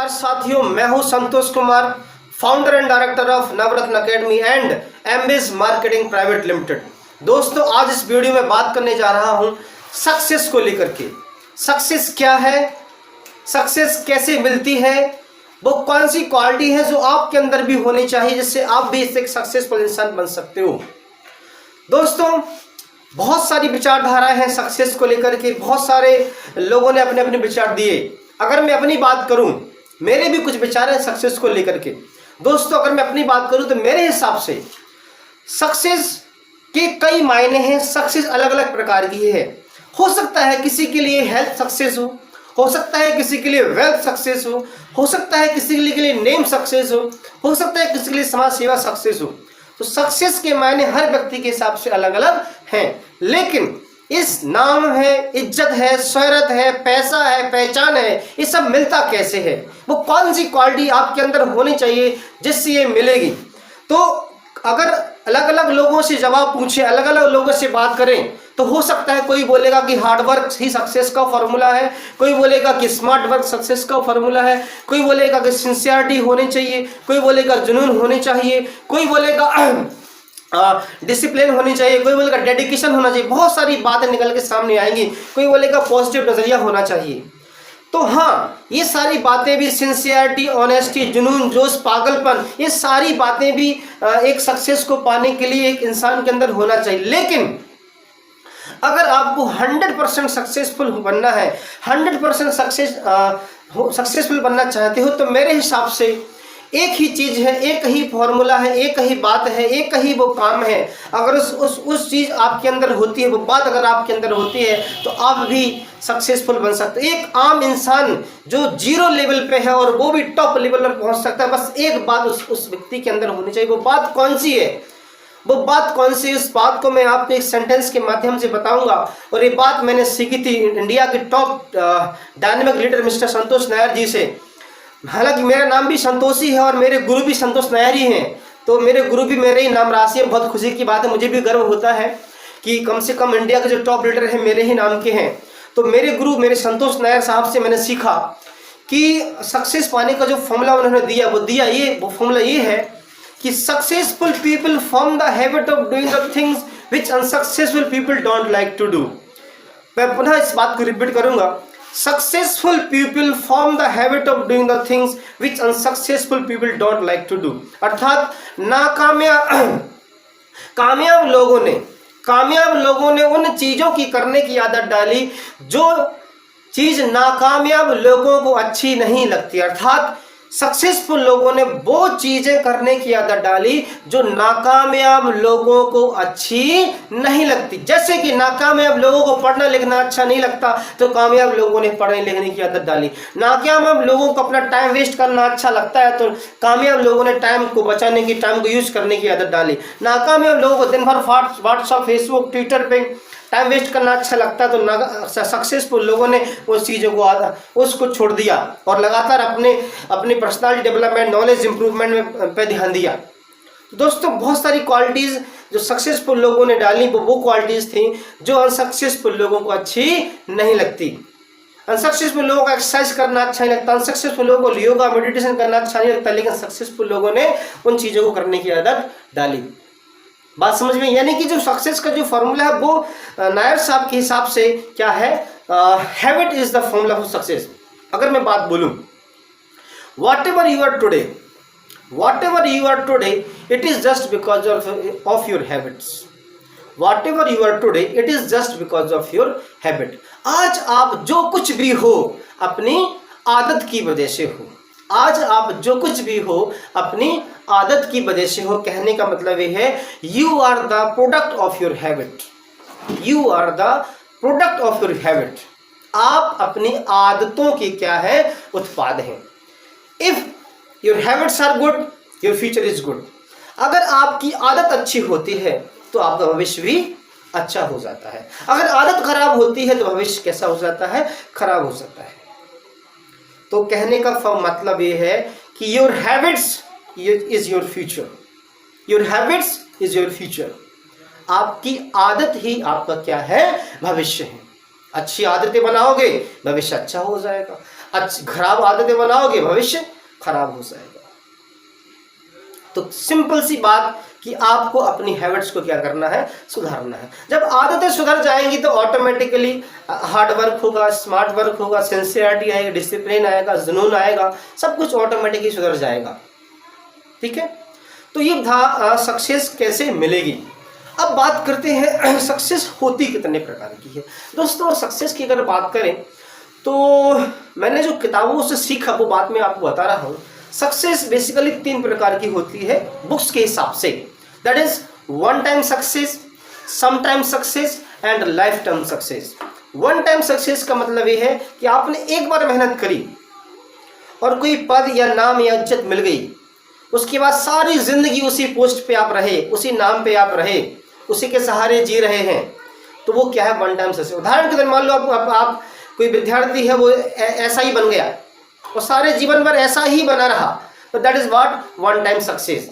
नमस्कार साथियों, मैं हूं Santosh Kumar, founder and director of Navratna academy and एमबीज मार्केटिंग प्राइवेट लिमिटेड। दोस्तों, आज इस वीडियो में बात करने जा रहा हूं सक्सेस को लेकर के। सक्सेस क्या है, सक्सेस कैसे मिलती है, वो कौन सी क्वालिटी है जो आपके अंदर भी होनी चाहिए जिससे आप भी एक सक्सेसफुल इंसान बन सकते हो। दोस्तों, बहुत सारी विचारधाराएं हैं सक्सेस को लेकर के, बहुत सारे लोगों ने अपने अपने विचार दिए। अगर मैं अपनी बात करूं, मेरे भी कुछ विचार हैं सक्सेस को लेकर के। दोस्तों, अगर मैं अपनी बात करूं तो मेरे हिसाब से सक्सेस के कई मायने हैं। सक्सेस अलग अलग प्रकार की है। हो सकता है किसी के लिए हेल्थ सक्सेस हो सकता है किसी के लिए वेल्थ सक्सेस हो सकता है किसी के लिए नेम सक्सेस हो सकता है किसी के लिए समाज सेवा सक्सेस हो। तो सक्सेस के मायने हर व्यक्ति के हिसाब से अलग अलग हैं, लेकिन इस नाम है, इज्जत है, शोहरत है, पैसा है, पहचान है, ये सब मिलता कैसे है? वो कौन सी क्वालिटी आपके अंदर होनी चाहिए जिससे ये मिलेगी? तो अगर अलग अलग लोगों से जवाब पूछे, अलग अलग लोगों से बात करें, तो हो सकता है कोई बोलेगा कि हार्डवर्क ही सक्सेस का फॉर्मूला है, कोई बोलेगा कि स्मार्ट वर्क सक्सेस का फॉर्मूला है, कोई बोलेगा कि सिंसियरिटी होनी चाहिए, कोई बोलेगा जुनून होनी चाहिए, कोई बोलेगा डिसिप्लिन होनी चाहिए, कोई बोलेगा डेडिकेशन होना चाहिए। बहुत सारी बातें निकल के सामने आएंगी। कोई बोलेगा पॉजिटिव नजरिया होना चाहिए। तो हाँ, ये सारी बातें भी, सिंसियरिटी, ऑनेस्टी, जुनून, जोश, पागलपन, ये सारी बातें भी एक सक्सेस को पाने के लिए एक इंसान के अंदर होना चाहिए। लेकिन अगर आपको 100% सक्सेसफुल बनना है, 100% सक्सेसफुल बनना चाहते हो, तो मेरे हिसाब से एक ही चीज है, एक ही फॉर्मूला है, एक ही बात है, एक ही वो काम है। अगर उस चीज आपके अंदर होती है, वो बात अगर आपके अंदर होती है, तो आप भी सक्सेसफुल बन सकते हैं। एक आम इंसान जो 0 लेवल पे है और वो भी टॉप लेवल पर पहुंच सकता है। बस एक बात उस व्यक्ति के अंदर होनी चाहिए। वो बात कौन सी है? वो बात कौन सी? इस बात को मैं आपको एक सेंटेंस के माध्यम से बताऊंगा। और ये बात मैंने सीखी थी इंडिया के टॉप डायनेमिक लीडर मिस्टर संतोष नायर जी से। हालांकि मेरा नाम भी संतोषी है और मेरे गुरु भी संतोष नायर ही हैं, तो मेरे गुरु भी मेरे ही नाम राशि है। बहुत खुशी की बात है, मुझे भी गर्व होता है कि कम से कम इंडिया के जो टॉप लीडर हैं मेरे ही नाम के हैं। तो मेरे गुरु मेरे संतोष नायर साहब से मैंने सीखा कि सक्सेस पाने का जो फॉर्मूला उन्होंने दिया, वो फॉर्मूला ये है कि successful people form the habit of doing the things which unsuccessful people don't like to do. मैं पुनः इस बात को रिपीट करूंगा। Successful people form the habit of doing the things which unsuccessful people don't like to do। अर्थात कामयाब लोगों ने उन चीजों की करने की आदत डाली जो चीज नाकामयाब लोगों को अच्छी नहीं लगती। अर्थात सक्सेसफुल लोगों ने वो चीजें करने की आदत डाली जो नाकामयाब लोगों को अच्छी नहीं लगती। जैसे कि नाकामयाब लोगों को पढ़ना लिखना अच्छा नहीं लगता, तो कामयाब लोगों ने पढ़ने लिखने की आदत डाली। नाकामयाब लोगों को अपना टाइम वेस्ट करना अच्छा लगता है, तो कामयाब लोगों ने टाइम को बचाने की, टाइम को यूज करने की आदत डाली। नाकामयाब लोगों को दिन भर व्हाट्सएप, फेसबुक, ट्विटर पे टाइम वेस्ट करना अच्छा लगता है, तो सक्सेसफुल लोगों ने उस चीज़ों को उसको छोड़ दिया और लगातार अपनी पर्सनालिटी डेवलपमेंट, नॉलेज इंप्रूवमेंट पे ध्यान दिया। तो दोस्तों, बहुत सारी क्वालिटीज़ जो सक्सेसफुल लोगों ने डाली वो क्वालिटीज़ थी जो अनसक्सेसफुल लोगों को अच्छी नहीं लगती। अनसक्सेसफुल लोगों का एक्सरसाइज करना अच्छा नहीं लगता, अनसक्सेसफुल लोगों को योगा मेडिटेशन करना अच्छा नहीं लगता, लेकिन सक्सेसफुल लोगों ने उन चीज़ों को करने की आदत डाली। बात समझ में? यानी कि जो सक्सेस का जो फॉर्मूला है वो नायर साहब के हिसाब से क्या है? Habit is the formula for success. अगर मैं बात बोलूं, whatever you are today it is just because of your habits. Whatever you are today it is just because of your habit. आज आप जो कुछ भी हो अपनी आदत की वजह से हो। आज आप जो कुछ भी हो अपनी आदत की वजह से हो। कहने का मतलब ये है, you are the product of your habit. You are the product of your habit. आप अपनी आदतों की क्या है? उत्पाद हैं। If your habits are good, your future is good. अगर आपकी आदत अच्छी होती है तो आपका भविष्य भी अच्छा हो जाता है। अगर आदत खराब होती है तो भविष्य कैसा हो जाता है? खराब हो सकता है। तो कहने का मतलब ये है कि your habits is your future. Your habits is your future. आपकी आदत ही आपका क्या है? भविष्य है। अच्छी आदतें बनाओगे, भविष्य अच्छा हो जाएगा। खराब आदतें बनाओगे भविष्य खराब हो जाएगा। तो सिंपल सी बात कि आपको अपनी हैबिट्स को क्या करना है, सुधारना है। जब आदतें सुधर जाएंगी तो ऑटोमेटिकली हार्ड वर्क होगा, स्मार्ट वर्क होगा, सिंसियरिटी आएगा, डिसिप्लिन आएगा, जुनून आएगा, सब कुछ ऑटोमेटिकली सुधर जाएगा। ठीक है, तो ये था सक्सेस कैसे मिलेगी। अब बात करते हैं सक्सेस होती कितने प्रकार की है। दोस्तों सक्सेस की अगर बात करें तो मैंने जो किताबों से सीखा वो बात मैं आपको बता रहा हूँ। सक्सेस बेसिकली 3 प्रकार की होती है बुक्स के हिसाब से। That is one time success, some time success and lifetime success. One time success का मतलब ये है कि आपने एक बार मेहनत करी और कोई पद या नाम या इज्जत मिल गई, उसके बाद सारी जिंदगी उसी पोस्ट पे आप रहे, उसी नाम पे आप रहे, उसी के सहारे जी रहे हैं, तो वो क्या है, वन टाइम सक्सेस। उदाहरण के तौर मान लो आप कोई विद्यार्थी है, वो ऐसा ही बन गया और सारे जीवन भर ऐसा ही बना रहा, तो that is what, one time success.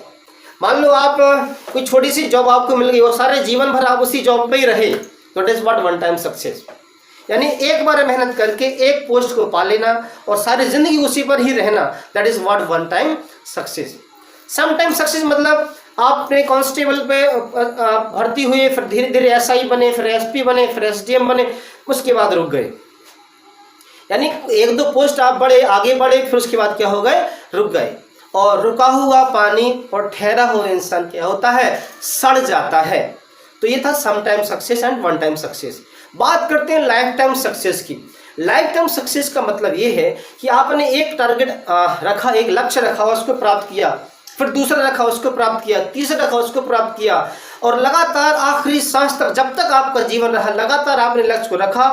मान लो आप कोई छोटी सी जॉब आपको मिल गई और सारे जीवन भर आप उसी जॉब पे ही रहे, तो that is what, one time success. यानी एक बार मेहनत करके एक पोस्ट को पा लेना और सारी जिंदगी उसी पर ही रहना, that is what, one time success. Some time success मतलब आपने कांस्टेबल पे भर्ती हुए, फिर धीरे धीरे एसआई बने, फिर एसपी बने, फिर एसडीएम बने, उसके बाद रुक गए। यानी 1-2 पोस्ट आप बढ़े, आगे बढ़े, फिर उसके बाद क्या हो गए, रुक गए। और रुका हुआ पानी और ठहरा हुआ इंसान क्या होता है, सड़ जाता है। तो ये था some time success and one time success. बात करते हैं लाइफ टाइम सक्सेस की। लाइफ टाइम सक्सेस का मतलब ये है कि आपने एक टारगेट रखा, एक लक्ष्य रखा, उसको प्राप्त किया, फिर दूसरा रखा, उसको प्राप्त किया, तीसरा रखा, उसको प्राप्त किया, और लगातार आखिरी सांस तक, जब तक आपका जीवन रहा, लगातार आपने लक्ष्य को रखा,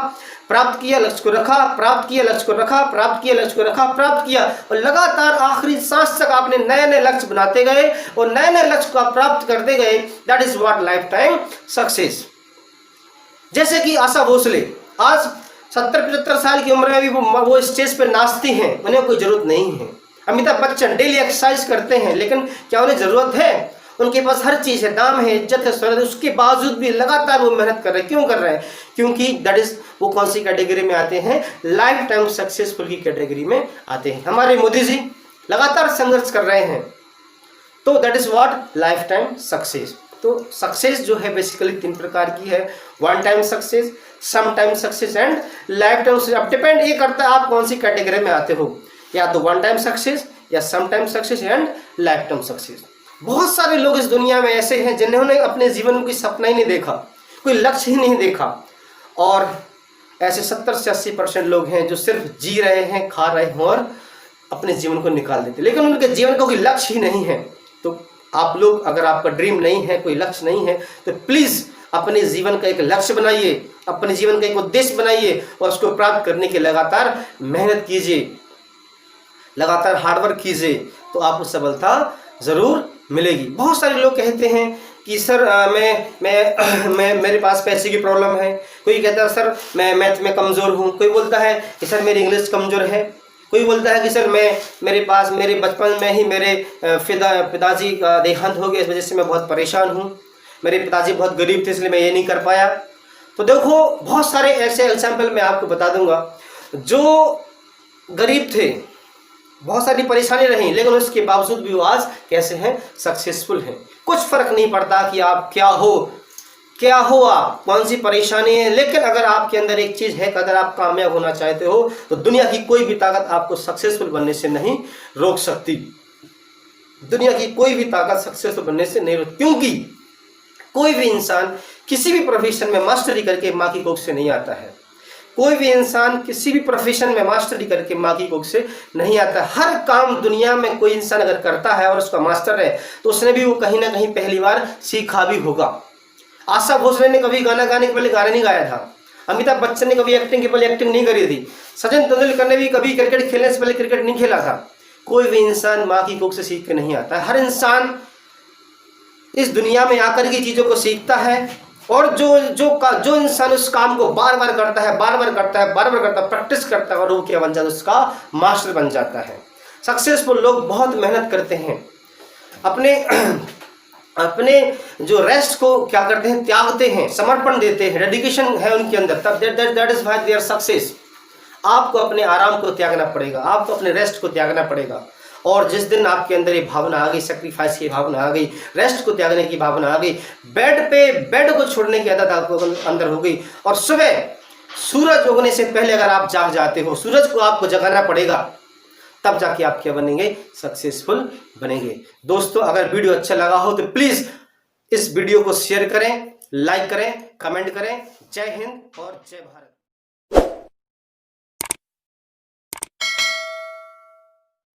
प्राप्त किया, लक्ष्य को रखा, प्राप्त किया, लक्ष्य को रखा, प्राप्त किया, लक्ष्य को रखा, प्राप्त किया, और लगातार आखिरी सांस तक आपने नए नए लक्ष्य बनाते गए और नए नए लक्ष्य को आप प्राप्त करते गए। That is what lifetime success. जैसे कि आशा भोसले आज 70-75 साल की उम्र में भी वो स्टेज पर नाचती हैं, उन्हें कोई जरूरत नहीं है। अमिताभ बच्चन डेली एक्सरसाइज करते हैं, लेकिन क्या उन्हें जरूरत है? उनके पास हर चीज़ है, दाम है, इज्जत है, शोहरत है, उसके बावजूद भी लगातार वो मेहनत कर रहे हैं। क्यों कर रहे हैं? क्योंकि दैट इज, वो कौन सी कैटेगरी में आते हैं, लाइफ टाइम सक्सेसफुल की कैटेगरी में आते हैं। हमारे मोदी जी लगातार संघर्ष कर रहे हैं, तो that is what, lifetime success. तो सक्सेस जो है बेसिकली 3 प्रकार की है, one time success, some time success and lifetime success. अब डिपेंड ये करता है आप कौन सी कैटेगरी में आते हो, या तो वन टाइम सक्सेस या some time success and lifetime success. बहुत सारे लोग इस दुनिया में ऐसे हैं जिन्होंने अपने जीवन में कोई सपना ही नहीं देखा, कोई लक्ष्य ही नहीं देखा, और ऐसे 70 से 80% लोग हैं जो सिर्फ जी रहे हैं, खा रहे हैं और अपने जीवन को निकाल देते, लेकिन उनके जीवन का कोई लक्ष्य ही नहीं है। तो आप लोग, अगर आपका ड्रीम नहीं है, कोई लक्ष्य नहीं है, तो प्लीज़ अपने जीवन का एक लक्ष्य बनाइए, अपने जीवन का एक उद्देश्य बनाइए और उसको प्राप्त करने के लगातार मेहनत कीजिए, लगातार हार्डवर्क कीजिए, तो आपको सफलता ज़रूर मिलेगी। बहुत सारे लोग कहते हैं कि सर मैं मेरे पास पैसे की प्रॉब्लम है, कोई कहता है सर मैं मैथ में कमज़ोर हूँ, कोई बोलता है कि सर मेरी इंग्लिश कमज़ोर है, कोई बोलता है कि सर मेरे बचपन में ही मेरे पिताजी का देहांत हो गया, इस वजह से मैं बहुत परेशान हूँ, मेरे पिताजी बहुत गरीब थे इसलिए मैं ये नहीं कर पाया। तो देखो बहुत सारे ऐसे एग्जाम्पल मैं आपको बता दूंगा, जो गरीब थे, बहुत सारी परेशानी रही, लेकिन उसके बावजूद भी वो आज कैसे हैं, सक्सेसफुल हैं। कुछ फर्क नहीं पड़ता कि आप क्या हो आप, कौन सी परेशानी है, लेकिन अगर आपके अंदर एक चीज़ है कि अगर आप कामयाब होना चाहते हो तो दुनिया की कोई भी ताकत आपको सक्सेसफुल बनने से नहीं रोक सकती। दुनिया की कोई भी ताकत सक्सेसफुल बनने से नहीं रोक, क्योंकि कोई भी इंसान किसी भी प्रोफेशन में मास्टरी करके माँ की कोख से नहीं आता है। कोई भी इंसान किसी भी प्रोफेशन में मास्टरी करके माँ की कोख से नहीं आता। हर काम दुनिया में कोई इंसान अगर करता है और उसका मास्टर है तो उसने भी वो कहीं ना कहीं पहली बार सीखा भी होगा। आशा भोसले ने कभी गाना गाने के पहले गाना नहीं गाया था, अमिताभ बच्चन ने कभी एक्टिंग के पहले एक्टिंग नहीं करी थी, सचिन तेंदुलकर ने भी कभी क्रिकेट खेलने से पहले क्रिकेट नहीं खेला था। कोई भी इंसान माँ की कोख से सीख के नहीं आता। हर इंसान इस दुनिया में आकर की चीज़ों को सीखता है, और जो इंसान उस काम को बार बार करता है, प्रैक्टिस करता है, और वो क्या बन जाता है, उसका मास्टर बन जाता है। सक्सेसफुल लोग बहुत मेहनत करते हैं, अपने जो रेस्ट को क्या करते हैं, त्यागते हैं, समर्पण देते हैं, डेडिकेशन है उनके अंदर, तब that is why they are success. आपको अपने आराम को त्यागना पड़ेगा, आपको अपने रेस्ट को त्यागना पड़ेगा। और जिस दिन आपके अंदर ये भावना आ गई, सेक्रीफाइस की भावना आ गई, रेस्ट को त्यागने की भावना आ गई, बेड को छोड़ने की आदत आपको अंदर हो गई, और सुबह सूरज उगने से पहले अगर आप जाग जाते हो, सूरज को आपको जगाना पड़ेगा, तब जाके आप क्या बनेंगे, सक्सेसफुल बनेंगे। दोस्तों अगर वीडियो अच्छा लगा हो तो प्लीज इस वीडियो को शेयर करें, लाइक करें, कमेंट करें। जय हिंद और जय भारत।